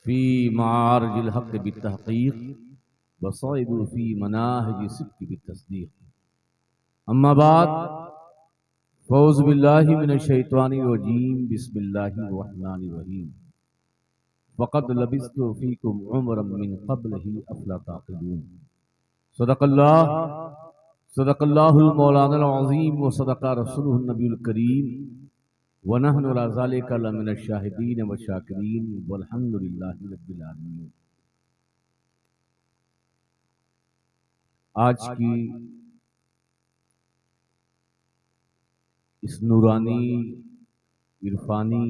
फ़ी मारजिल हक़ बित्तहक़ीक़ वसइदू फ़ी मनाहिज सिद्क़ बित्तस्दीक़। अम्मा बाद फ़ौज़ु बिल्लाहि मिनश शैतानिर रजीम बिस्मिल्लाहिर रहमानिर रहीम। फ़क़द लबिस्तु फ़ीकुम उम्रन मिन क़ब्लिही अफ़ला ताक़िलून। सदक़ल्लाहुल मौलानाल अज़ीम व सदक़ रसूलुहुन नबियुल करीम व नहनु अला ज़ालिका लमिनश शाहिदीन व शाकिरीन वल्हम्दुलिल्लाहि रब्बिल आलमीन। आज की इस नूरानी इरफानी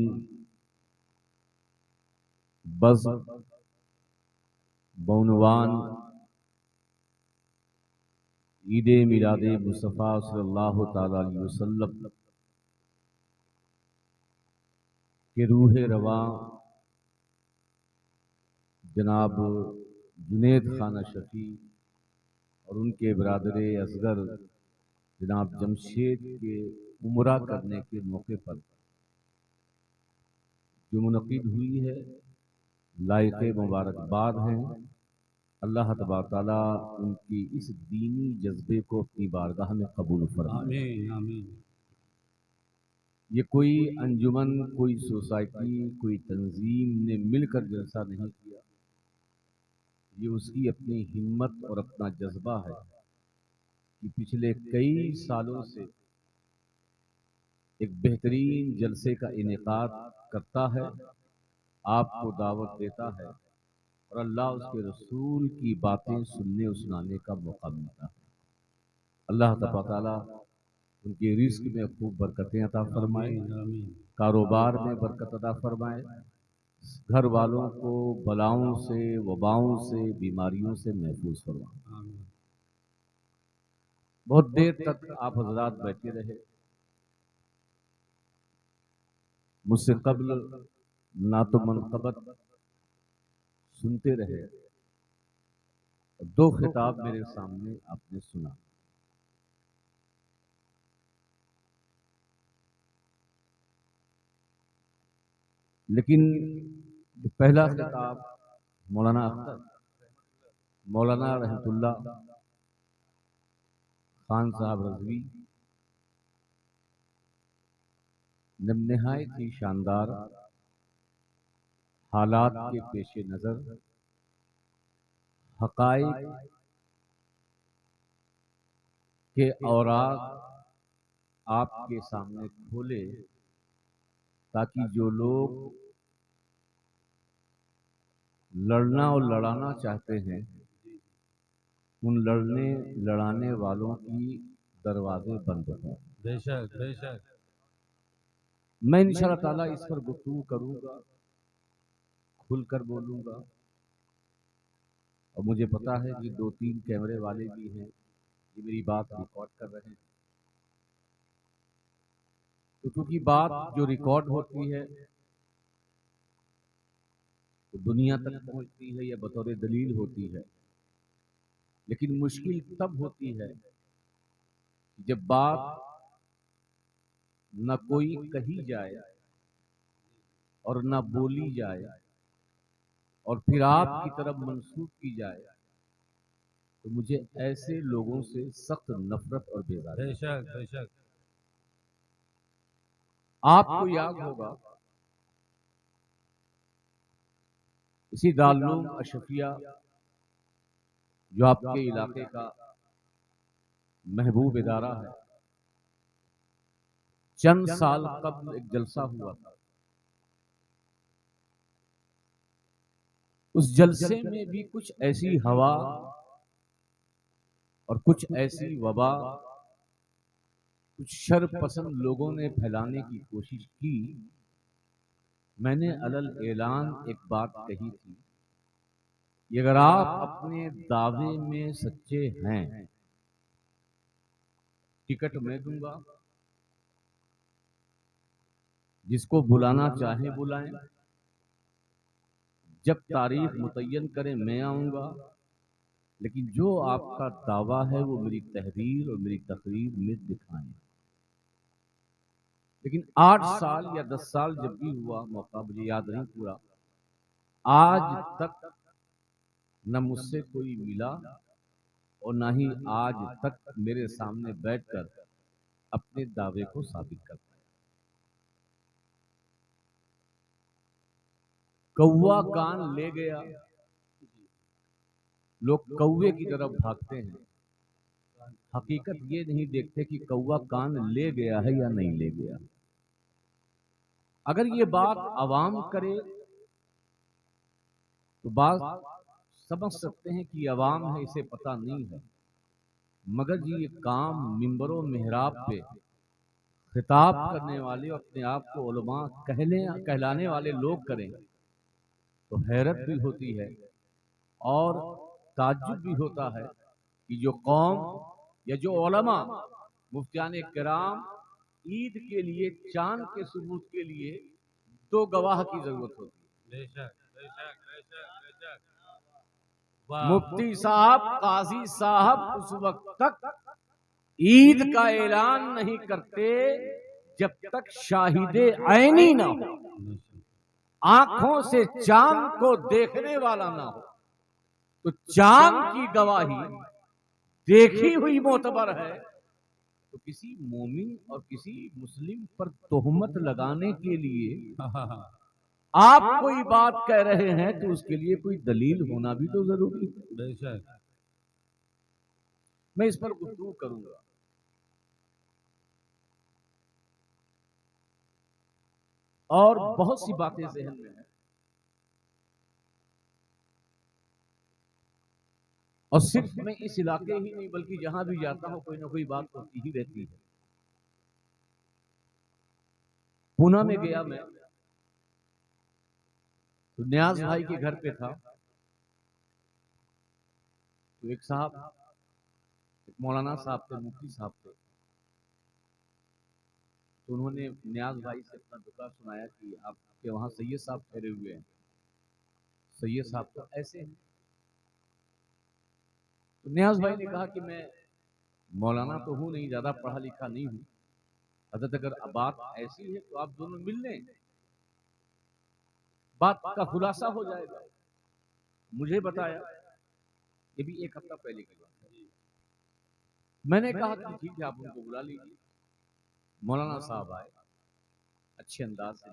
बज़ बउनवान ईद मिलाद मुस्तफ़ा सल्लल्लाहु तआला अलैहि वसल्लम के रूह रवा जनाब जुनैद खान शफी और उनके बरादर असगर जनाब जमशेद के उम्रा करने के मौके पर जो मुनक़िद हुई है, लायक़े मुबारकबाद हैं। अल्लाह तबारक तआला उनकी इस दीनी जज्बे को अपनी बारगाह में कबूल फरमाए। आमीन आमीन। ये कोई अंजुमन, कोई सोसाइटी, कोई तंजीम ने मिलकर जलसा नहीं किया। ये उसकी अपनी हिम्मत और अपना जज्बा है कि पिछले कई सालों से एक बेहतरीन जलसे का इनेकाद करता है, आपको दावत देता है और अल्लाह उसके रसूल की बातें सुनने और सुनाने का मौका मिलता है। अल्लाह तबारक तआला उनके रिज़्क़ में खूब बरकतें अता फरमाए, कारोबार में बरकत अता फरमाए, घर वालों को बलाओं से, वबाओं से, बीमारियों से महफूज फरमाए। बहुत देर तक आप हजरात बैठे रहे। मुझसे कब्ल नातो मनक़बत सुनते रहे। दो खिताब मेरे सामने आपने सुना। लेकिन पहला खिताब मौलाना अख्तर, मौलाना रहमतुल्लाह खान साहब रज़वी ने निहायत ही शानदार हालात के पेश नज़र हक़ाइक़ के औराक आपके सामने खोले ताकि जो लोग लड़ना और लड़ाना चाहते हैं, उन लड़ने लड़ाने वालों की दरवाजे बंद हों। बेशक बेशक। मैं इंशाअल्लाह ताला इस पर गुफ्तगू करूंगा, खुलकर बोलूंगा और मुझे पता है कि 2-3 कैमरे वाले भी हैं जो मेरी बात रिकॉर्ड कर रहे हैं। तो क्योंकि बात जो रिकॉर्ड होती है तो दुनिया तक पहुंचती है या बतौर दलील होती है, लेकिन मुश्किल तब होती है जब बात न कोई कही जाए और न बोली जाए और फिर आपकी तरफ मंसूब की जाए, तो मुझे ऐसे लोगों से सख्त नफरत और बेजारी। बेशक बेशक। आपको याद होगा इसी दारुल अशफिया जो आपके इलाके का महबूब इदारा है, चंद साल कबल एक जलसा हुआ था। उस जलसे में भी कुछ ऐसी हवा और कुछ ऐसी वबा, कुछ शर पसंद लोगों ने फैलाने की कोशिश की। मैंने अलल ऐलान एक बात कही थी कि अगर आप अपने दावे में सच्चे हैं, टिकट मैं दूंगा, जिसको बुलाना चाहे बुलाएं, जब तारीख मुतय्यन करें मैं आऊंगा, लेकिन जो आपका दावा है वो मेरी तहरीर और मेरी तकरीर में दिखाएं। लेकिन 8 साल या 10 साल जब भी हुआ, मौका मुझे याद नहीं पूरा, आज तक न मुझसे कोई मिला और न ही आज तक मेरे सामने बैठकर अपने दावे को साबित करता है। कौवा कान ले गया, लोग कौवे की तरफ भागते हैं, हकीकत ये नहीं देखते कि कौवा कान ले गया है या नहीं ले गया। अगर ये बात आवाम करे तो बात समझ सकते हैं कि आवाम है, इसे पता नहीं है, मगर जी ये काम मिंबरों मेहराब पे खिताब करने वाले, अपने आप को उलमा कहलाने वाले लोग करें तो हैरत भी होती है और ताज्जुब भी होता है कि जो कौम या जो उलमा मुफ्तियान किराम ईद के लिए, चांद के सबूत के लिए दो गवाह की जरूरत होती है। बेशक बेशक बेशक बेशक। मुफ्ती साहब, काजी साहब उस वक्त तक ईद का ऐलान नहीं करते जब तक शाहिदे ऐनी ना हो, आंखों से चांद को देखने वाला ना हो। तो चांद की गवाही देखी हुई मोतबर है, तो किसी मोमिन और किसी मुस्लिम पर तोहमत लगाने के लिए आप कोई बात कह रहे हैं तो उसके लिए कोई दलील होना भी तो जरूरी है। बेशक। मैं इस पर गुफ्तगू करूंगा। और बहुत सी बातें ज़हन में हैं, और सिर्फ मैं इस इलाके ही नहीं बल्कि जहां भी जाता हूं कोई ना कोई बात होती ही रहती है। पूना में गया मैं तो न्याज भाई के घर पे था, तो एक साहब, एक मौलाना साहब थे, मुफ्ती साहब थे, तो उन्होंने न्याज भाई से अपना दुखा सुनाया कि आपके वहां सैयद साहब ठहरे हुए हैं, सैयद साहब तो ऐसे हैं। तो न्याज भाई ने कहा कि मैं मौलाना तो हूं नहीं, ज्यादा पढ़ा लिखा नहीं हूं, हजरत अगर बात ऐसी है तो आप दोनों मिल लें, बात का खुलासा हो जाएगा। मुझे बताया, ये भी एक हफ्ता पहले की बात है। मैंने कहा कि ठीक है, आप उनको बुला लीजिए। मौलाना साहब आए, अच्छे अंदाज से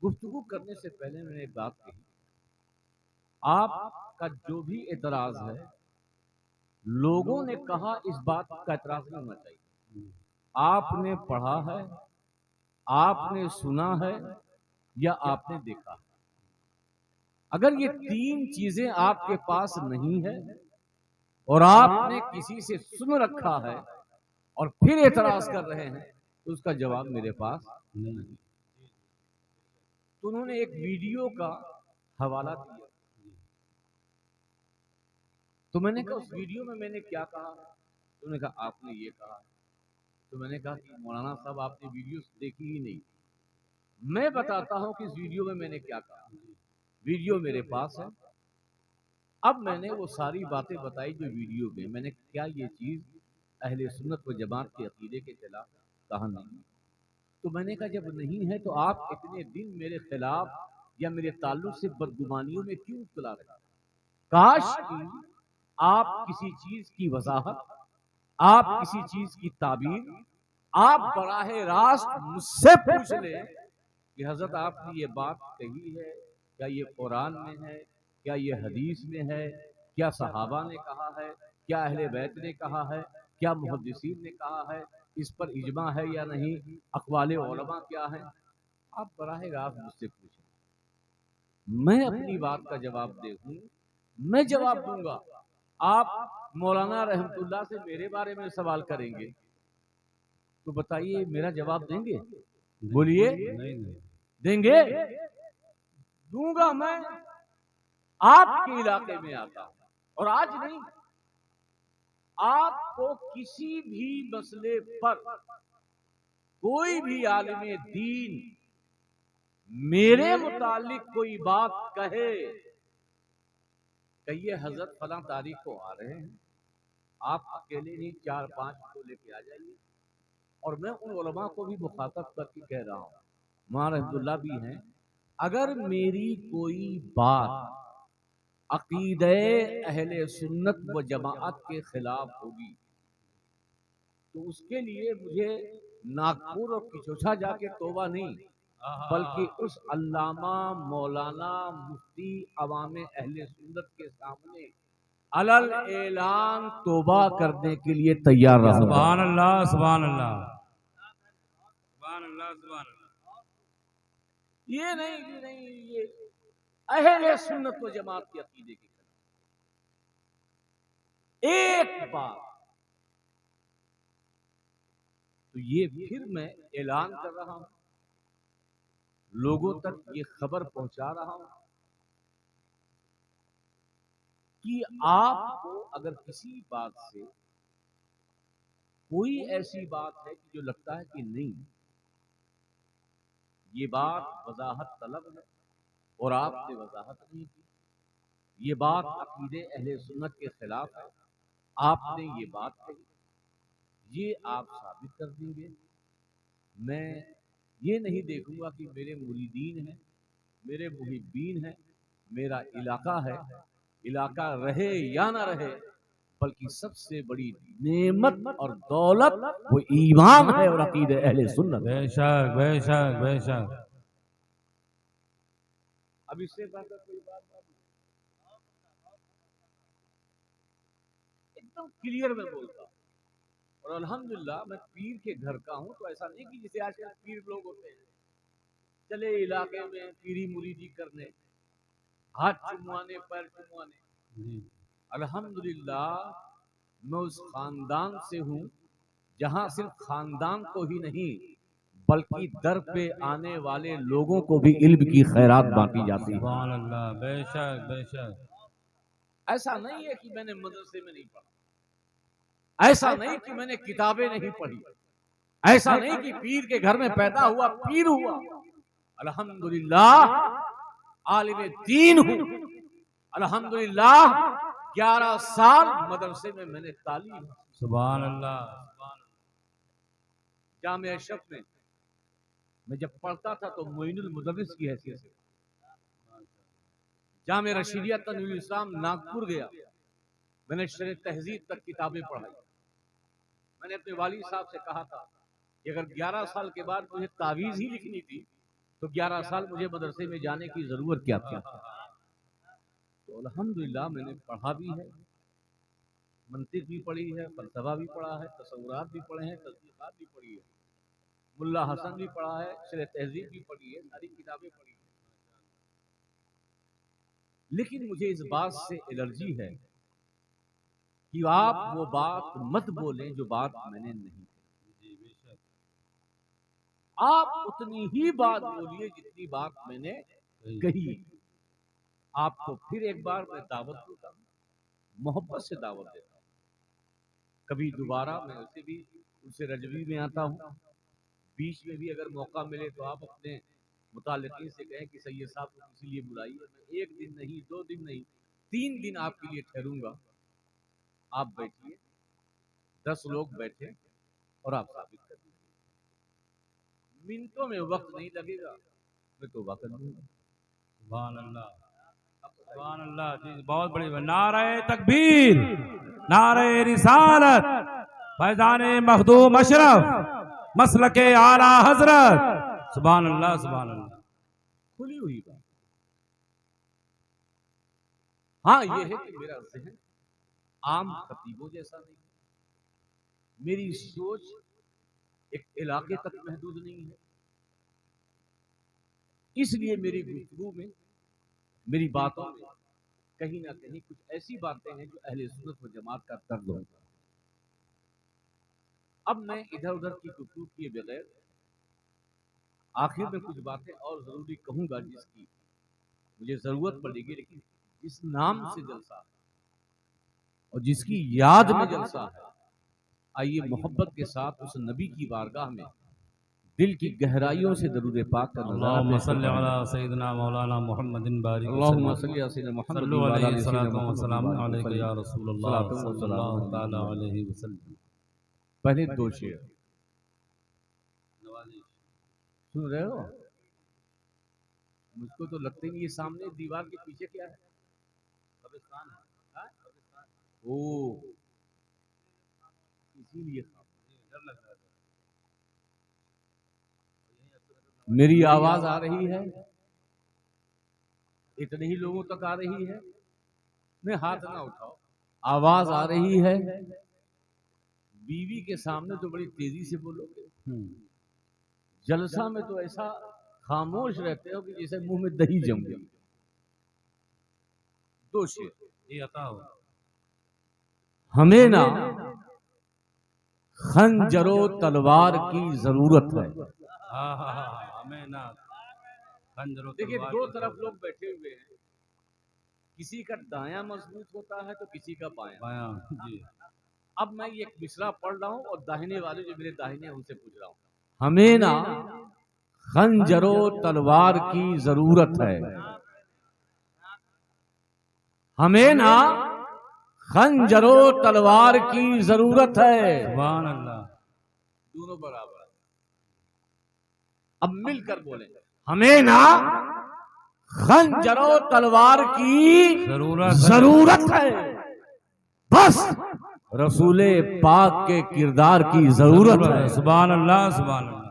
गुफ्तगू करने से पहले मैंने एक बात कही, आपका जो भी एतराज है, लोगों ने कहा इस बात का एतराज नहीं होना चाहिए। आपने पढ़ा है, आपने सुना है या आपने देखा है। अगर ये तीन चीजें आपके पास नहीं है और आपने किसी से सुन रखा है और फिर एतराज कर रहे हैं तो उसका जवाब मेरे पास नहीं। तो उन्होंने एक वीडियो का हवाला दिया, तो मैंने कहा उस वीडियो में मैंने क्या कहा। तो उन्होंने कहा आपने ये कहा। तो मैंने कहा कि मौलाना साहब आपने वीडियो देखी ही नहीं, मैं बताता हूं कि इस वीडियो में मैंने क्या कहा। वीडियो मेरे पास है। अब मैंने वो सारी बातें बताई जो वीडियो में, मैंने क्या ये चीज अहले सुन्नत व जमात के अकीदे के खिलाफ कहा नहीं। तो मैंने कहा जब नहीं है तो आप इतने दिन मेरे खिलाफ या मेरे ताल्लुक से बदगुमानियों में क्यों उतला रहे। काश कि आप किसी चीज की वजाहत, आप किसी चीज की ताबीर आप बराहे रास्त मुझसे पूछ ले कि हजरत आपने ये बात कही है, क्या ये कुरान में है, क्या ये हदीस में है, क्या सहाबा ने कहा है, क्या अहले बैत ने कहा है, क्या मुहद्दिसीन ने कहा है, इस पर इजमा है या नहीं, अक़वाले उलमा क्या है। आप बराहे रास्त मुझसे पूछें, मैं अपनी बात का जवाब दूं, मैं जवाब दूंगा। आप मौलाना रहमतुल्लाह से मेरे बारे में सवाल करेंगे तो बताइए मेरा जवाब देंगे? बोलिए देंगे? दूंगा। मैं आपके इलाके में आता हूं और आज नहीं, आपको किसी भी मसले पर कोई भी आलिम दीन मेरे मुतालिक कोई बात कहे, कहिए हजरत फलां तारीख को आ रहे हैं, आप अकेले नहीं 4-5 को लेके आ जाइए। और मैं उन उलमा को भी मुखातब करके कह रहा हूं, वहां रहमतुल्लाह भी हैं, अगर मेरी कोई बात अकीदे अहले सुन्नत व जमाअत के खिलाफ होगी तो उसके लिए मुझे नागपुर और किचोछा जाके तौबा नहीं, बल्कि उस अल्लामा मौलाना मुफ्ती अवाम अहले सुन्नत के सामने अलल ऐलान तौबा करने के लिए तैयार रहूंगा। सुभान अल्लाह, सुभान अल्लाह, सुभान अल्लाह, सुभान अल्लाह। ये नहीं कि नहीं, ये अहले सुन्नत व जमात के अकीदे के खिलाफ एक बार, तो ये फिर मैं ऐलान कर रहा हूं, लोगों तक ये खबर पहुंचा रहा हूं कि आपको अगर किसी बात से कोई ऐसी बात है कि जो लगता है कि नहीं ये बात वजाहत तलब है और आपने वजाहत नहीं की, ये बात अकीदे अहले सुन्नत के खिलाफ है, आपने ये बात कही, ये आप साबित कर देंगे। मैं ये नहीं देखूंगा कि मेरे मुरीदीन हैं, मेरे मुहिब्बीन हैं, मेरा इलाका है, इलाका रहे या ना रहे, बल्कि सबसे बड़ी नेमत और दौलत वो ईमान है और अकीदे अहले सुन्नत। बेशक, बेशक, बेशक। अब इससे बेहतर कोई बात नहीं, एकदम क्लियर में बोलता हूं। और अल्हम्दुलिल्लाह मैं पीर के घर का हूं, तो ऐसा नहीं कि जैसे आजकल पीर लोग होते हैं चले इलाके में पीरी मुरीदी करने, हाथ चुमवाने, पैर चुमवाने। अल्हम्दुलिल्लाह मैं उस खानदान से हूं जहां सिर्फ खानदान को ही नहीं बल्कि दर पे आने वाले लोगों को भी इल्म की खैरात बांटी जाती है। सुभान अल्लाह, बेशक, बेशक। ऐसा नहीं है कि मैंने मदरसे में नहीं पढ़ा, ऐसा नहीं कि मैंने किताबें नहीं पढ़ी, ऐसा नहीं कि पीर के घर में पैदा हुआ पीर हुआ। अल्हम्दुलिल्लाह आलिम दीन हूं, अल्हम्दुलिल्लाह 11 साल मदरसे में मैंने तालीम। सुभान अल्लाह, सुभान अल्लाह। जामे अशरफ में मैं जब पढ़ता था तो मोइनुल मुदर्रिस की हैसियत से जामे रशीदिया तनवीरुल इस्लाम नागपुर गया, मैंने शरह तहजीब तक किताबें पढ़ाई। मैंने अपने वालिद साहब से कहा था कि अगर 11 साल के बाद मुझे तावीज़ ही लिखनी थी तो 11 साल मुझे मदरसे में जाने की जरूरत क्या थी। तो अल्हम्दुलिल्लाह मैंने पढ़ा भी है, मंतिक भी पढ़ी है, फलसफा भी पढ़ा है, तसव्वुरात भी पढ़े हैं, तस्दीक़ात भी पढ़ी है, मुल्ला हसन भी पढ़ा है, शरह तहजीब भी पढ़ी है, सारी किताबें पढ़ी है। लेकिन मुझे इस बात से एलर्जी है कि आप वो बात मत बोलें जो बात मैंने नहीं कही। आप उतनी ही बात बोलिए जितनी बात मैंने कही। आपको फिर एक बार मैं दावत देता हूं, मोहब्बत से दावत देता हूं। कभी दोबारा मैं उसे भी उनसे रजवी में आता हूं, बीच में भी अगर मौका मिले तो आप अपने मुतालिकीन से कहें कि सैयद साहब को किसी लिए बुलाइए, मैं 1 दिन नहीं, 2 दिन नहीं, 3 दिन आपके लिए ठहरूंगा। आप बैठिए, 10 लोग बैठे और आप साबित कर दीजिए। मिनटों में वक्त नहीं लगेगा, मैं तौबा कर दूंगा। सुभान अल्लाह, सुभान अल्लाह। जी, बहुत बड़ी बात। नारे तकबीर, नारे रिसालत, फैजान मखदूम अशरफ, मसलके आला हजरत। सुभान अल्लाह, सुभान अल्लाह। खुली हुई बात। हाँ, ये है कि मेरा ज़हन आम खतीबों जैसा नहीं, मेरी सोच एक इलाके तक महदूद नहीं है, इसलिए मेरी गुफ्तगू में, मेरी बातों में कहीं ना कहीं कुछ ऐसी बातें हैं जो अहले सुन्नत व जमात का दर्द होता है। अब मैं इधर उधर की गुफ्तगू किए बगैर आखिर में कुछ बातें और जरूरी कहूंगा जिसकी मुझे जरूरत पड़ेगी, लेकिन जिस नाम से जलसा और जिसकी याद में जलसा है, आइए मोहब्बत के साथ उस नबी की बारगाह में दिल की गहराइयों से दरूद पाक का अल्लाहुम्मा सल्ली अला सय्यिदिना मौलाना मुहम्मदिन बारिक अल्लाहुम्मा सल्ली अला सय्यिदिना मुहम्मद सल्लल्लाहु व अला अलैहि सय्यिदिना व सल्लम मुहम्मद अलैका या रसूलल्लाह सल्लल्लाहु तआला अलैहि वसल्लम। पहले 2 शेर सुन रहे हो? मुझको तो लगता ही नहीं। ये सामने दीवार के पीछे क्या है? कब्रिस्तान है। हाँ? ओ, इसीलिए डर लग रहा है। मेरी आवाज आ रही है? इतने ही लोगों तक आ रही है? नहीं, हाथ ना उठाओ। आवाज आ रही है? बीवी के सामने तो बड़ी तेजी से बोलोगे, जलसा में तो ऐसा खामोश रहते हो कि जैसे मुंह में दही जम गई। दो शेर ये अता हो। हमें ना खंजरो तलवार की जरूरत है। हमें ना खंजरो। देखिए, दो तरफ लोग बैठे हुए हैं, किसी का दायां मजबूत होता है तो किसी का बायां। जी। अब मैं ये एक मिसरा पढ़ रहा हूं और दाहिने वाले जो मेरे दाहिने हैं उनसे पूछ रहा हूं, हमें ना खंजरो तलवार की जरूरत है। हमें ना खंजरो तलवार की जरूरत है। सुभान अल्लाह। दोनों बराबर। अब मिलकर बोले, हमें ना खंजरो तलवार की जरूरत है, बस रसूले पाक के किरदार की जरूरत है। सुभान अल्लाह, सुभान अल्लाह।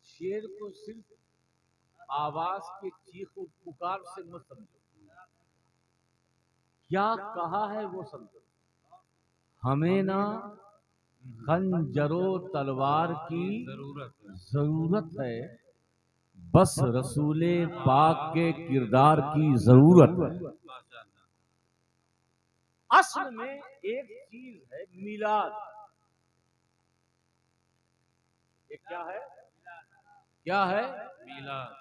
शेर को सिर्फ आवाज के चीख पुकार से मत समझो, क्या कहा है वो समझो। हमें ना खंजरो तलवार की जरूरत है, बस रसूले पाक के किरदार की जरूरत है। असल में एक चीज है मिलाद। एक क्या है? क्या है? मिलाद।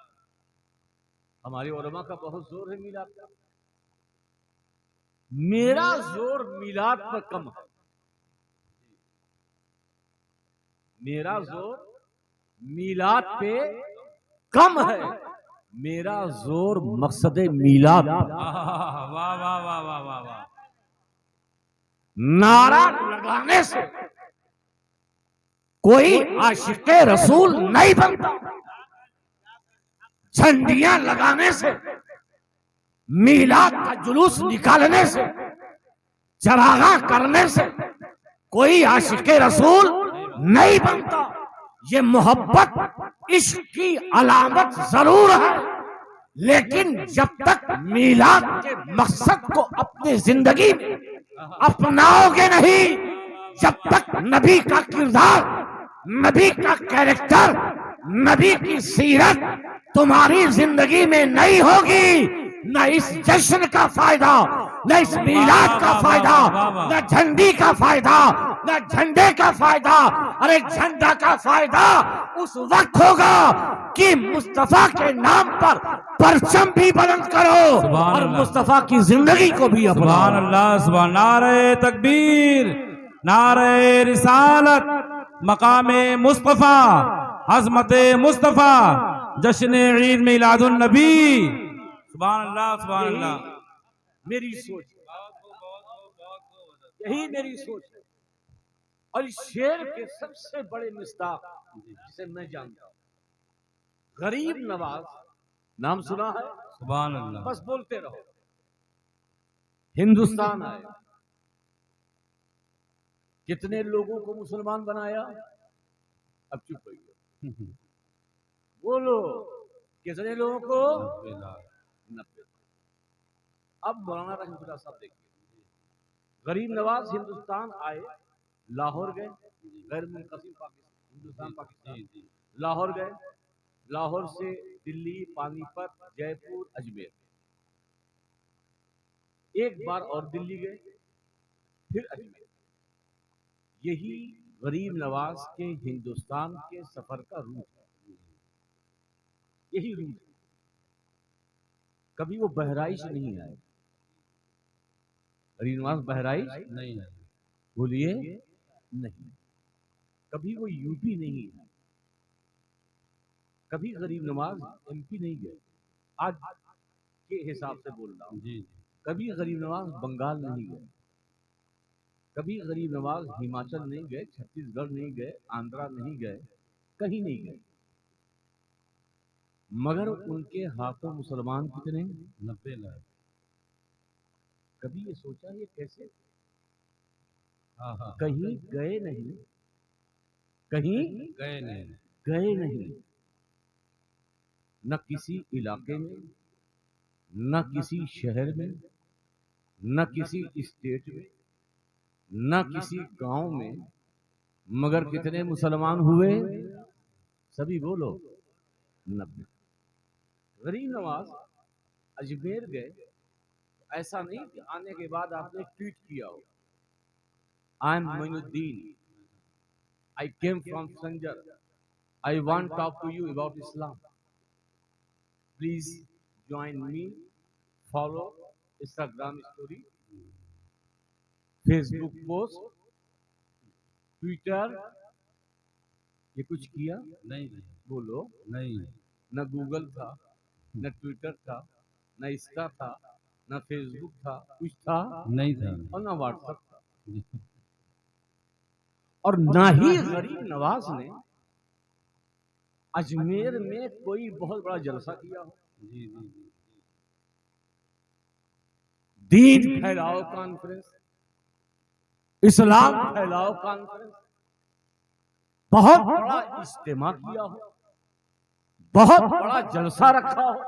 हमारे उलमा का बहुत जोर है मिलाद का। मेरा जोर मिलाद पर कम है। मेरा जोर मिलाद पे कम है, मेरा जोर मकसद मिलाद। वाह वाह वाह वाह वाह वाह। नारा लगाने से कोई आशिक़े रसूल नहीं बनता, झंडियां लगाने से, मीलाद का जुलूस निकालने से, चरागा करने से कोई आशिक़े रसूल नहीं बनता। ये मोहब्बत इश्क की अलामत जरूर है, लेकिन जब तक मीलाद के मकसद को अपनी जिंदगी में अपनाओगे नहीं, जब तक नबी का किरदार, नबी का कैरेक्टर, नबी की सीरत तुम्हारी जिंदगी में नहीं होगी, न इस जश्न का फायदा, न इस मीलाद का फायदा, न झंडी का फायदा, न झंडे का फायदा। अरे झंडा का फायदा उस वक्त होगा कि मुस्तफा के नाम पर परचम भी बुलंद करो और मुस्तफा की जिंदगी को भी अपनाओ। सुभान अल्लाह, सुभान। नारे तकबीर, नारे रिसालत, मकामे मुस्तफा, अज़मते मुस्तफा, जश्न ईद मिलादुन नबी। सुभान अल्लाह, सुभान अल्लाह। मेरी सोच, यही मेरी सोच है। और इस शेर के सबसे बड़े मिस्ताक जिसे मैं जानता हूं, गरीब नवाज, नाम सुना है? सुभान अल्लाह। बस बोलते रहो। हिंदुस्तान आए, कितने लोगों को मुसलमान बनाया? अब चुप रहिए, बोलो कितने लोगों को? 90। अब मौलाना रहमतुल्लाह साहब देखिए, गरीब नवाज हिंदुस्तान आए, लाहौर गए, गैर मुनक़सिम पाकिस्तान, हिंदुस्तान पाकिस्तान, लाहौर गए, लाहौर से दिल्ली, पानीपत, जयपुर, अजमेर, एक बार और दिल्ली गए, फिर अजमेर। यही गरीब नवाज के हिंदुस्तान के सफर का रूट है, यही रूट है। कभी वो बहराइच नहीं आए। गरीब नवाज बहराइच नहीं है, बोलिए नहीं। कभी वो यूपी नहीं है, कभी गरीब नवाज एमपी नहीं गए, आज के हिसाब से बोल रहा हूं। जी। कभी गरीब नवाज बंगाल नहीं गए, कभी गरीब नवाज हिमाचल नहीं गए, छत्तीसगढ़ नहीं गए, आंध्रा नहीं गए, कहीं नहीं गए। मगर उनके हाथों मुसलमान कितने? 90 लाख। कभी ये सोचा ये कैसे? हाँ हाँ, कहीं गए नहीं, कहीं गए नहीं। गए नहीं, न किसी इलाके में, न किसी शहर में, न किसी स्टेट में, न किसी गांव में, मगर कितने मुसलमान हुए? सभी बोलो 90। गरीब नवाज अजमेर गए, ऐसा नहीं कि आने के बाद आपने ट्वीट किया हो, I am Moinuddin, I came from Sanjar, I want talk to you about Islam, please join me, follow Instagram story, Facebook post, Twitter, ये कुछ किया? नहीं बोलो। नहीं। न गूगल था, न ट्विटर था, न इंस्टा था, न फेसबुक था, कुछ था नहीं था। और न व्हाट्सएप था, और ना ही गरीब नवाज ने अजमेर में कोई बहुत बड़ा जलसा किया हो। जी जी जी। दीन फैलाओ कॉन्फ्रेंस, इस्लाम फैलाओ कॉन्फ्रेंस, बहुत बड़ा इज्तिमा किया हो, बहुत बड़ा जलसा रखा हो,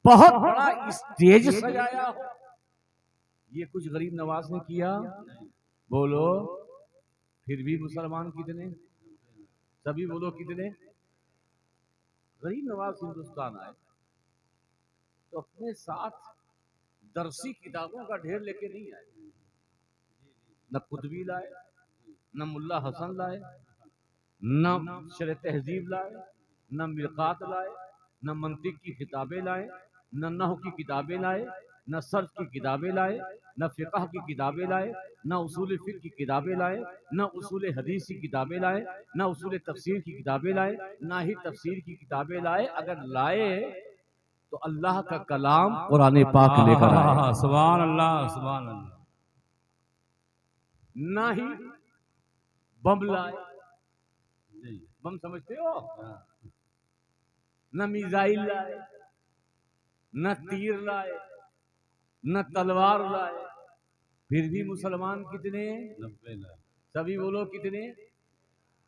बहुत बड़ा स्टेज सजाया हो, ये कुछ गरीब नवाज ने किया? बोलो। फिर भी मुसलमान कितने? सभी बोलो कितने? गरीब नवाज हिंदुस्तान आए तो अपने साथ दरसी किताबों का ढेर लेके नहीं आए, न कुतुबी लाए, न मुल्ला हसन लाए, न शरह तहजीब लाए, न मिरकात लाए, न मंतिक की किताबें लाए, न नहव की किताबें लाए, न सर्फ की किताबें लाए, न फिक़ह की किताबें लाए, न उसूल फिक़ह की किताबें लाए, न उसूल हदीस की किताबें लाए, न उसूल तफसीर की किताबें लाए, ना ही तफसीर की किताबें लाए। अगर लाए तो अल्लाह का कलाम कुरान पाक लेकर आए, सुभान अल्लाह सुभान अल्लाह। ना ही बम लाए। जी बम समझते हो? हाँ। न मिसाइल लाए, न तीर लाए, न तलवार लाए। फिर भी मुसलमान कितने? 90 लाख। सभी बोलो कितने?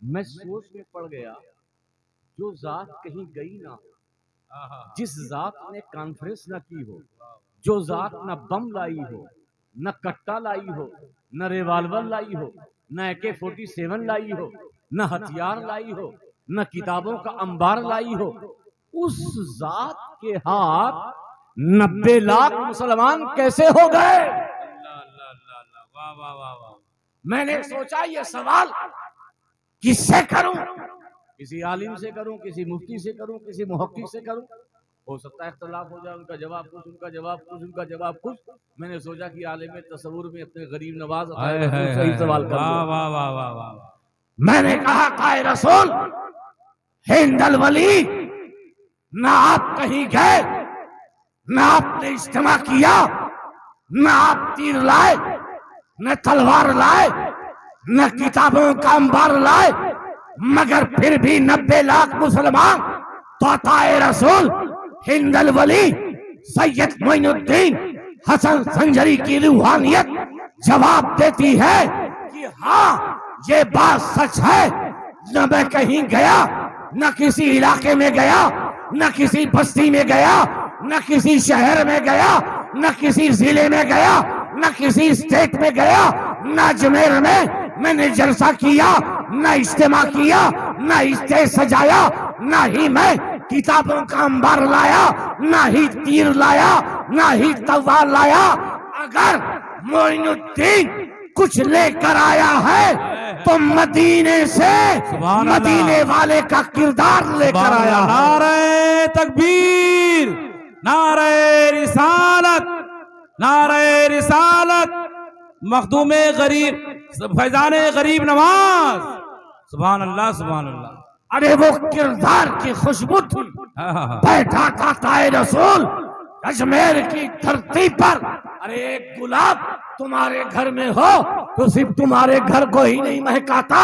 मैं सोच में पड़ गया, जो जात कहीं गई ना हो, जिस जात ने कॉन्फ्रेंस ना की हो, जो जात न बम लाई हो, न कट्टा लाई हो, न रिवाल्वर लाई हो, न AK-47 लाई हो, न हथियार लाई हो, न किताबों का अंबार लाई हो, उस जात के हाथ 90 लाख मुसलमान कैसे हो गए? अल्लाह अल्लाह अल्लाह अल्लाह, वाह वाह वाह वाह। मैंने सोचा ये सवाल किससे करूं? किसी आलिम से करूं, किसी मुफ्ती से करूं, किसी मुहक्किक से करूं। हो सकता है इख्तलाफ हो जाए, उनका जवाब कुछ, उनका जवाब कुछ, उनका जवाब कुछ। मैंने सोचा कि आलिम तसव्वुर में अपने गरीब नवाज सही सवाल कर वाह लो। वाह वाह वाह वाह। मैंने कहा काए रसूल हिंदल वली, ना आप कहीं गए, ना आपने इज्तिमा किया, ना आप तीर लाए, न तलवार लाए, न किताबों का अंबार लाए, मगर फिर भी 90 लाख मुसलमान तो ताए रसूल हिंदल वली सैयद मोइनुद्दीन हसन संजरी की रूहानियत जवाब देती है कि हाँ ये बात सच है। न मैं कहीं गया, न किसी इलाके में गया, न किसी बस्ती में गया, न किसी शहर में गया, न किसी जिले में गया, न किसी स्टेट में गया, न अजमेर में मैंने जलसा किया, न इज्तिमा किया, न स्टेज सजाया, न ही मैं किताबों का अंबार लाया, न ही तीर लाया, न ही तलवार लाया। अगर मोइनुद्दीन कुछ लेकर आया है तो मदीने से मदीने वाले का किरदार लेकर आया। नारे तकबीर, नारे रिसालत, नारे रिसालत, मखदूमे गरीब, फैजाने गरीब नवाज। सुभान अल्लाह सुभान अल्लाह। अरे वो किरदार की खुशबू थी। बैठा था ताए रसूल अजमेर की धरती पर। अरे एक गुलाब तुम्हारे घर में हो तो सिर्फ तुम्हारे घर को ही नहीं महकाता,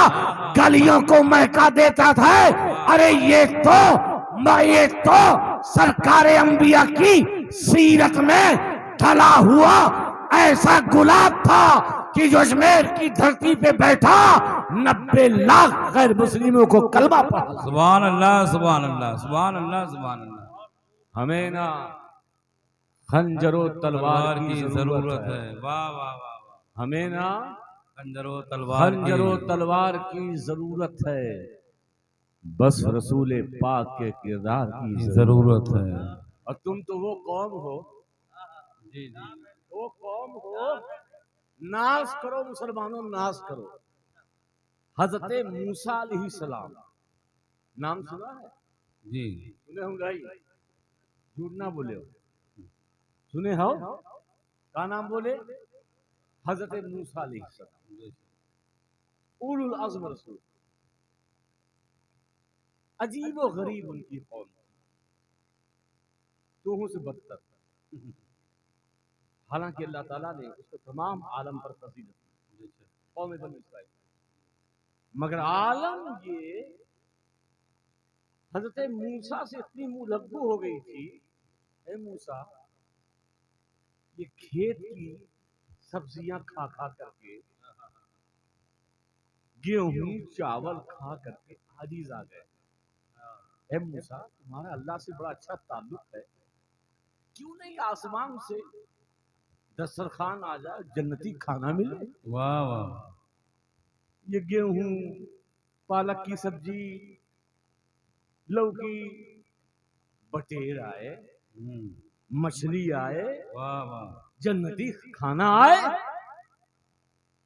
गलियों को महका देता था। अरे ये तो मैं ये तो सरकार अंबिया की सीरत में ढला हुआ ऐसा गुलाब था कि जो अजमेर की धरती पे बैठा 90 लाख गैर मुस्लिमों को कलमा पढ़ा। सुभान अल्लाह, सुभान अल्लाह, सुभान अल्लाह, सुभान अल्लाह। हमें ना खंजरो तलवार की जरूरत है। वाह वाह वाह वाह। हमें ना खंजरो तलवार खंजरो तलवार की जरूरत है, बस रसूल पाक के किरदार की जरूरत है। और तुम तो वो कौम हो, जी जी, वो कौम हो, नाज करो मुसलमानों, नाज करो। हजरत मूसा अलैहिस्सलाम नाम सुना है? जी सुने होंगे भाई, झूठ ना बोले हो, सुने हो? क्या नाम बोले? हजरत मूसा अलैहिस्सलाम, उलुल अज़्म रसूल। अजीब व गरीब उनकी कौम, तूहों से बदतर। हालांकि अल्लाह ताला ने उसको तमाम आलम पर फजीलत दी, कौम बनी इस्राइल, मगर आलम ये हजरत मूसा से इतनी मुलव्वु हो गई थी। ए मूसा, ये खेत की सब्जियां खा खा करके, गेहूं चावल खा करके आजीज आ गए। ए मूसा, तुम्हारा अल्लाह से बड़ा अच्छा ताल्लुक है, क्यों नहीं आसमान से दस्तरखान आ जाए, जन्नती खाना मिले। वाह वाह। ये गेहूं, पालक की सब्जी, लौकी, बटेर आए, मछली आए, वाह वाह, जन्नती खाना आए।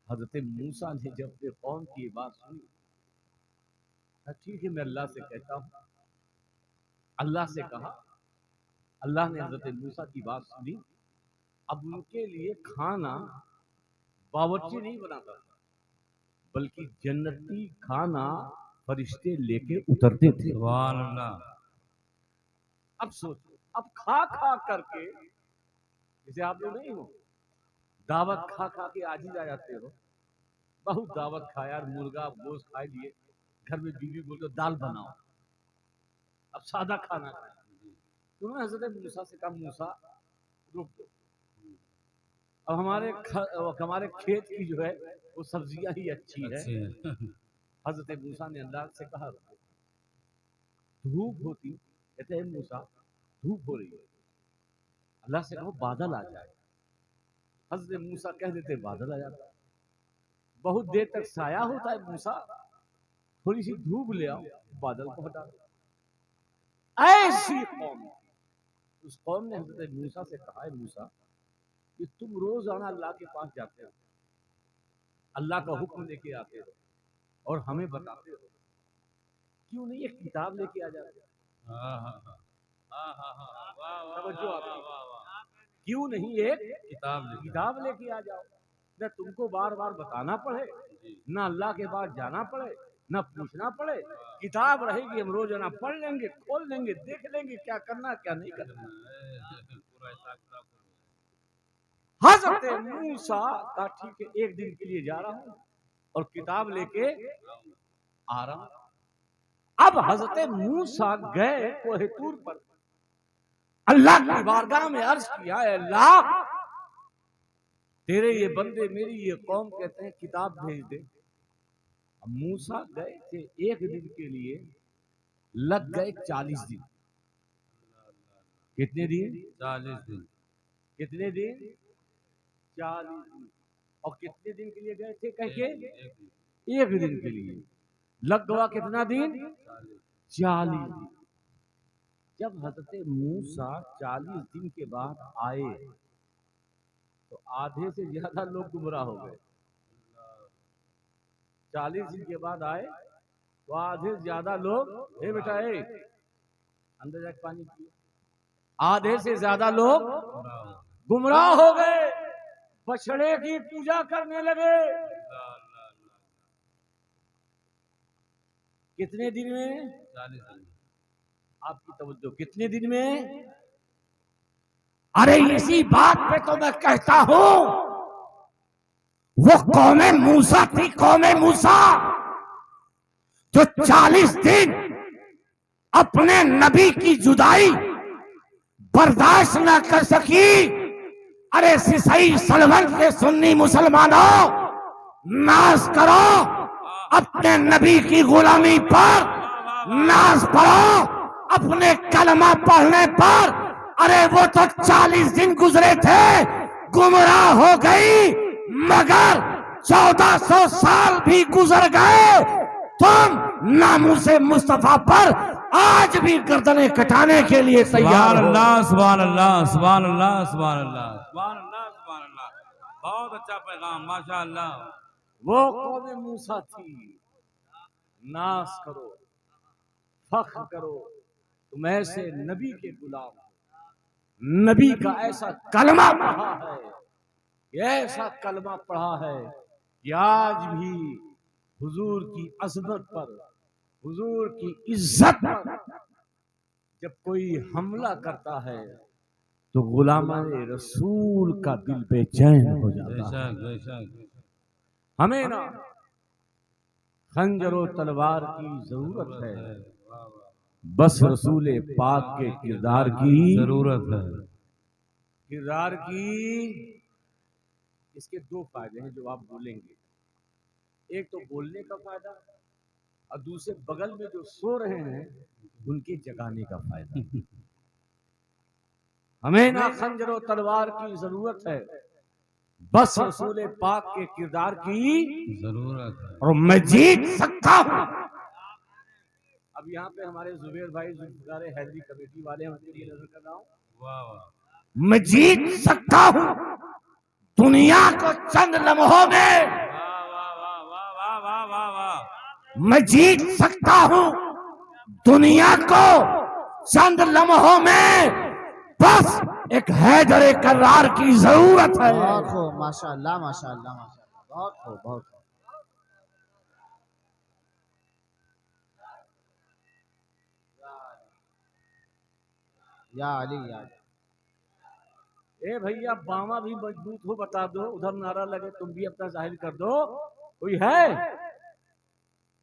हजरत मूसा ने जब अपने कौम की बात सुनी, ठीक है मैं अल्लाह से कहता हूं। अल्लाह से कहा, अल्लाह ने हजरत मूसा की बात सुनी। अब उनके लिए खाना बावर्ची नहीं बनाता था, बल्कि जन्नती खाना फरिश्ते लेके उतरते थे। सुभान अल्लाह। अब सोचो, अब खा खा करके, जैसे आप लोग नहीं हो, दावत खा खा के आज ही आ जाते हो, बहुत दावत खाया, मुर्गा गोश्त खा लिए, घर में बीवी बोलते दाल बनाओ, अब सादा खाना खाए। उन्होंने हजरत मूसा से कहा, मूसा रुक दो, अब हमारे खेत की जो है वो सब्जियां ही अच्छी है। हजरत मूसा ने अल्लाह से कहा, धूप होती, कहते हैं मूसा धूप हो रही है, अल्लाह से कहो बादल आ जाए। हजरत मूसा कह देते बादल आ जाता। बहुत देर तक साया होता है, मूसा थोड़ी सी धूप ले आओ, बादल को हटा दो। ऐसी कौम, उस कौम ने हजरत मूसा से कहा, है मूसा कि तुम रोजाना अल्लाह के पास जाते हो, अल्लाह का हुक्म लेके आते हो और हमें बताते हो, क्यों नहीं एक किताब लेके आ जाते? क्यों नहीं एक किताब लेके आ जाओ, न तुमको बार बार बताना पड़े, न अल्लाह के पास जाना पड़े, न पूछना पड़े। किताब रहेगी, हम रोजाना पढ़ लेंगे, खोल लेंगे, देख लेंगे क्या करना क्या नहीं करना। हजरत मूसा का ठीक है, एक दिन के लिए जा रहा हूं और किताब लेके आ रहा हूं। अब हजरत मूसा गए कोहे तूर पर, अल्लाह की बारगाह में अर्ज किया, अल्लाह तेरे ये बंदे, मेरी ये कौम कहते हैं किताब भेज दे। अब मूसा गए थे एक दिन के लिए, लग गए 40 दिन। कितने दिन? 40 दिन। कितने दिन? 40 दिन। और कितने दिन के लिए गए थे कह के? एक दिन के लिए। लग गया कितना दिन? 40 दिन। जब हजरत मूसा 40 दिन के बाद आए तो आधे से ज्यादा लोग गुमराह हो गए। 40 दिन के बाद आए तो आधे से ज्यादा लोग, हे बेटा ए अंदर जाके पानी पिए, आधे से ज्यादा लोग गुमराह हो गए, बछड़े की पूजा करने लगे। कितने दिन में? 40 दिन। आपकी तवज्जो, कितने दिन में? अरे इसी बात पे तो मैं कहता हूं, वो कौमे मूसा थी, कौमे मूसा जो 40 दिन अपने नबी की जुदाई बर्दाश्त न कर सकी। अरे सिसई सलवन के सुन्नी मुसलमानों, नाज करो अपने नबी की गुलामी पर, नाज करो अपने कलमा पढ़ने पर। अरे वो तो 40 दिन गुजरे थे, गुमराह हो गई, मगर 1400 साल भी गुजर गए। तुम नामुसे मुस्तफा पर आज भी गर्दनें कटाने के लिए तैयार हो। अल्लाह सुभान अल्लाह सुभान अल्लाह सुभान अल्लाह सुभान अल्लाह सुभान अल्लाह। बहुत अच्छा पैगाम माशाअल्लाह। वो कौम मूसा थी, नाज करो, फख्र करो, तुम ऐसे नबी के गुलाम हो। नबी का ऐसा कलमा पढ़ा है, ऐसा कलमा पढ़ा है कि आज भी हुजूर की अजमत पर, हुजूर की इज्जत पर जब कोई हमला करता है तो गुलामाए रसूल का दिल बेचैन हो जाता है। बेशक बेशक। हमें ना खंजर और तलवार की जरूरत है, बस रसूल पाक के किरदार की जरूरत है। किरदार की। इसके दो फायदे हैं जो आप बोलेंगे, एक तो बोलने का फायदा और दूसरे बगल में जो सो रहे हैं उनके जगाने का फायदा। हमें ना खंजर और तलवार की जरूरत है, बस रसूल पाक के किरदार की जरूरत है। और मैं जीत सकता हूं। अब यहाँ पे हमारे जुबेर भाई जुल्फिकार हैदरी कमेटी वाले हैं, उनके लिए नजर कर रहा हूँ। वाह वाह। मैं जीत सकता हूं दुनिया को चंद लम्हों में। वाह वाह वाह वाह वाह वाह वाह। मैं जीत सकता हूं दुनिया को चंद लम्हों में, बस एक हैदर करार की जरूरत है। बहुत हो माशाअल्लाह माशाअल्लाह माशाअल्लाह। बहुत हो बहुत हो। या अली या अली। ए भैया बामा भी मजबूत हो बता दो, उधर नारा लगे तुम भी अपना जाहिर कर दो। कोई है?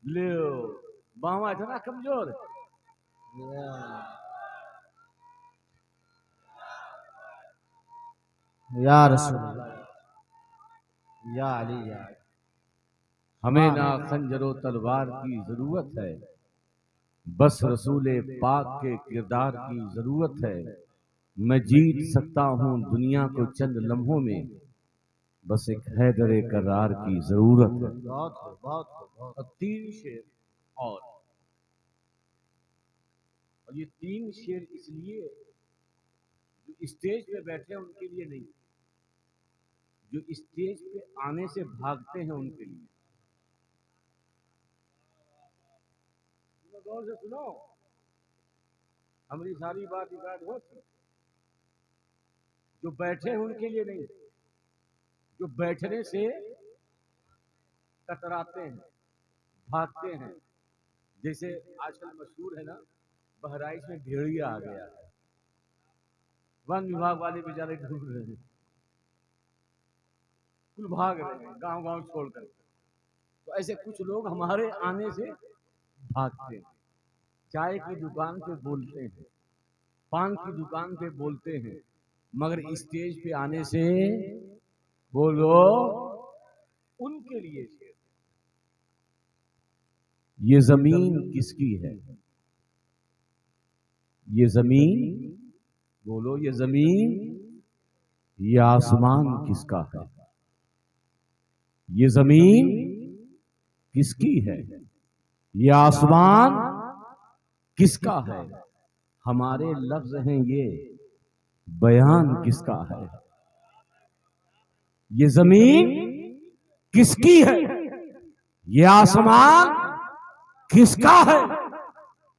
ले बामा इतना कमजोर। या रसूल या अली या अली। हमें ना खंजरो तलवार की जरूरत है, बस रसूल पाक के किरदार की जरूरत है। मैं जीत सकता हूँ दुनिया को चंद लम्हों में, बस एक हैदर करार की जरूरत है। बहुत हो बहुत हो बहुत। और 3 शेर और ये 3 शेर इसलिए जो स्टेज पे बैठे हैं उनके लिए नहीं, जो स्टेज पे आने से भागते हैं उनके लिए। गौर से सुनो, हमारी सारी बात रिकॉर्ड होती। जो बैठे हैं उनके लिए नहीं, जो बैठने से कतराते हैं, भागते हैं। जैसे आजकल मशहूर है ना, बहराइच में भेड़िया आ गया है, वन विभाग वाले बेचारे ढूंढ रहे हैं, कुल भाग रहे हैं गांव गांव छोड़कर। तो ऐसे कुछ लोग हमारे आने से भागते हैं। चाय की दुकान पे बोलते हैं, पान की दुकान पे बोलते हैं, मगर स्टेज पे आने से बोलो उनके लिए शेर। ये जमीन किसकी है? ये जमीन बोलो, ये जमीन, ये आसमान किसका है? ये जमीन किसकी है? ये आसमान किसका है? हमारे लफ्ज हैं ये, बयान किसका है? ये जमीन किसकी है? ये आसमान किसका है?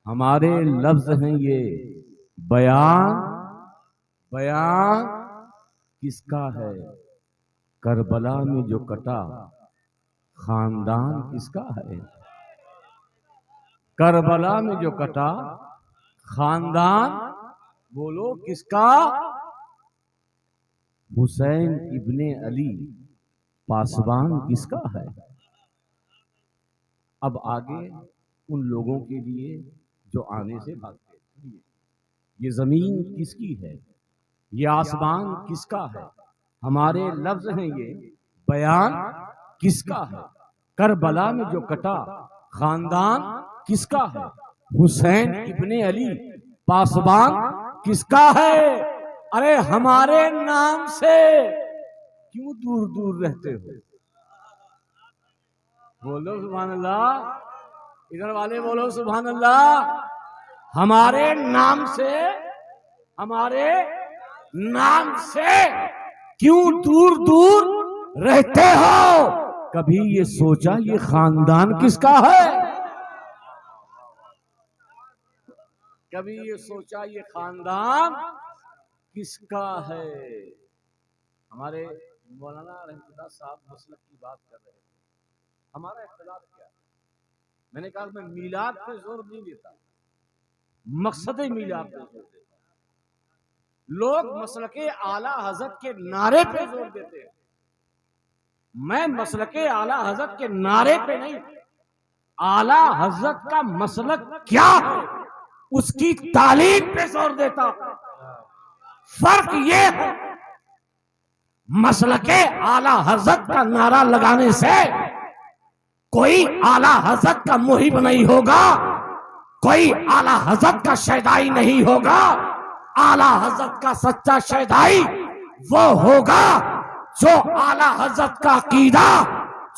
हमारे लफ्ज हैं ये, बयान बयान किसका है? करबला में जो कटा खानदान किसका है? करबला में जो कटा खानदान बोलो किसका? हुसैन इब्ने अली पासवान किसका है? अब आगे उन लोगों के लिए जो आने से भागते हैं। ये जमीन किसकी है, ये आसमान किसका है, हमारे लफ्ज हैं ये, बयान किसका है, करबला में जो कटा खानदान किसका है, हुसैन इब्ने अली पासबान किसका है। अरे हमारे नाम से क्यों दूर दूर रहते हो? बोलो सुभान अल्लाह, इधर वाले बोलो सुभान अल्लाह। हमारे नाम से, हमारे नाम से क्यों दूर दूर रहते हो? कभी ये सोचा ये खानदान किसका है? कभी ये सोचा ये खानदान किसका है? हमारे मौलाना रहमतुल्लाह साहब मसलक की बात कर रहे हैं। हमारा इख्तिलाफ क्या है? मैंने कहा मैं मीलाद पे जोर नहीं देता, मकसद मीलाद पे जोर देता। लोग मसलके आला हजरत के नारे पे जोर देते हैं, मैं मसलके आला हजरत के नारे पे नहीं, आला हजरत का मसलक क्या है उसकी तालीम पे जोर देता। फर्क ये है, मसलके आला हजरत का नारा लगाने से कोई आला हजरत का मुहिब नहीं होगा, कोई आला हजरत का शैदाई नहीं होगा। आला हजरत का सच्चा शैदाई वो होगा जो आला हजरत का अकीदा,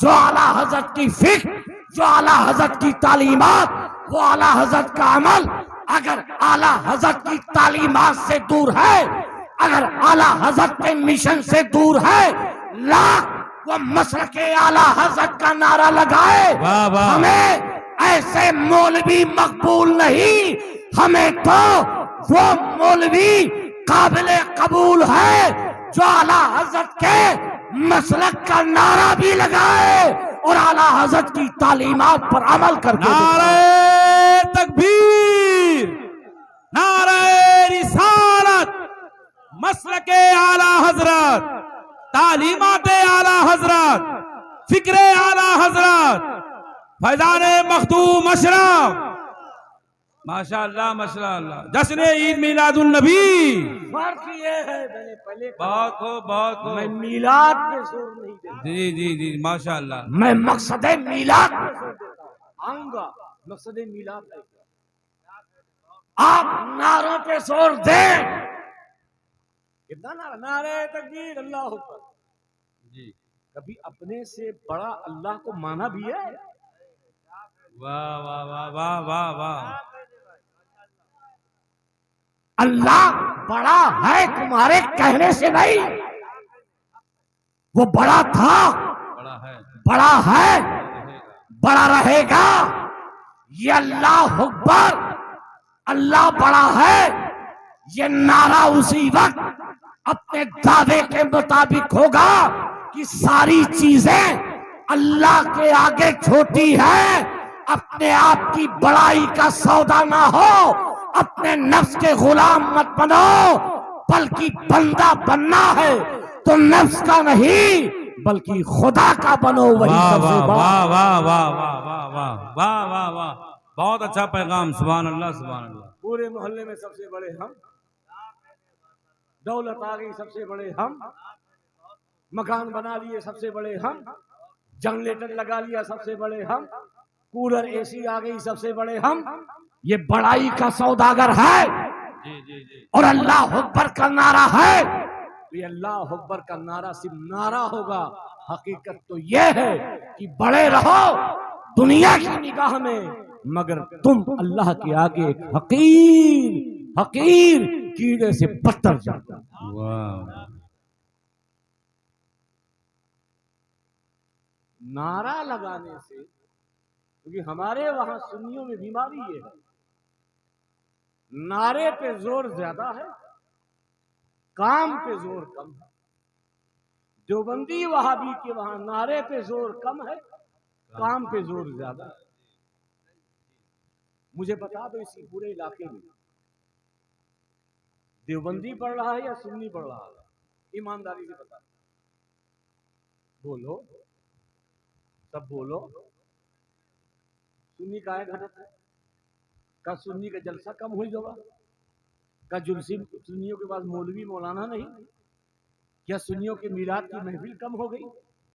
जो आला हजरत की फिक्र, जो आला हजरत की तालीमात, वो आला हजरत का अमल अगर आला हजरत की तालीमात से दूर है, अगर आला हजरत के मिशन से दूर है, लाख वो मसलके आला हजरत का नारा लगाए, हमें ऐसे मौलवी मकबूल नहीं। हमें तो वो मौलवी काबिले कबूल है जो आला हजरत के मसलक का नारा भी लगाए और आला हजरत की तालीमात पर अमल करके। नारे तकबीर, नारे रिसालत, मसलके आला हजरत, तालीमाते आला हजरत, फिक्रे आला हजरत, फैजाने मखदूम अशरफ। माशाअल्लाह माशाअल्लाह। जश्न ईद मिलादुन नबी। फर्क ये है, मैंने पहले बहुत खूब बहुत खूब। मैं मीलाद पे जोर नहीं देता, जी जी जी माशाअल्लाह। मैं मकसद मीलाद पे जोर देता। आऊंगा मकसद मीलाद है। आप नारों पे जोर दें। कितना नारा? नारे तकबीर, अल्लाह अकबर। जी कभी अपने से बड़ा अल्लाह को माना भी है? वाह वाह वाह वाह वाह वाह। अल्लाह बड़ा है तुम्हारे कहने से नहीं, वो बड़ा था, बड़ा है, बड़ा है, बड़ा रहेगा। ये अल्लाह अकबर, अल्लाह बड़ा है, ये नारा उसी वक्त अपने दावे के मुताबिक होगा कि सारी चीजें अल्लाह के आगे छोटी है। अपने आप की बड़ाई का सौदा ना हो, अपने नफ्स के गुलाम मत बनो, बल्कि बंदा बनना है तो नफ्स का नहीं बल्कि खुदा का बनो। वही वाह सबसे वाह बड़ा। वाह वाह वाह वाह वाह वाह वाह वाह वाह। बहुत अच्छा पैगाम, सुभान अल्लाह सुभान अल्लाह। पूरे मोहल्ले में सबसे बड़े हम, दौलत आ गई सबसे बड़े हम, मकान बना लिए सबसे बड़े हम, जनरेटर लगा लिया सबसे बड़े हम, कूलर एसी आ गई सबसे बड़े हम। ये बड़ाई का सौदागर है जी जी जी। और अल्लाह अकबर का नारा है। तो ये अल्लाह अकबर का नारा सिर्फ नारा होगा, हकीकत तो ये है कि बड़े रहो दुनिया की निगाह में, मगर तुम अल्लाह के आगे एक हकीर हकीर कीड़े से बदतर जाता। वाह। नारा लगाने से, क्योंकि हमारे वहां सुन्नियों में बीमारी ये है, नारे पे जोर ज्यादा है, काम पे जोर कम है। देवबंदी वहाबी के वहां नारे पे जोर कम है, काम पे जोर ज्यादा है। मुझे बता दो इसी पूरे इलाके में देवबंदी पढ़ रहा है या सुन्नी पढ़ रहा है? ईमानदारी से बता, बोलो, सब बोलो। सुन्नी काहे घटत है? का सुन्नी का जलसा कम हुई गवा, का जुलसी सुन्नियों के पास मौलवी मौलाना नहीं, क्या सुन्नियों के मीलाद की महफिल कम हो गई?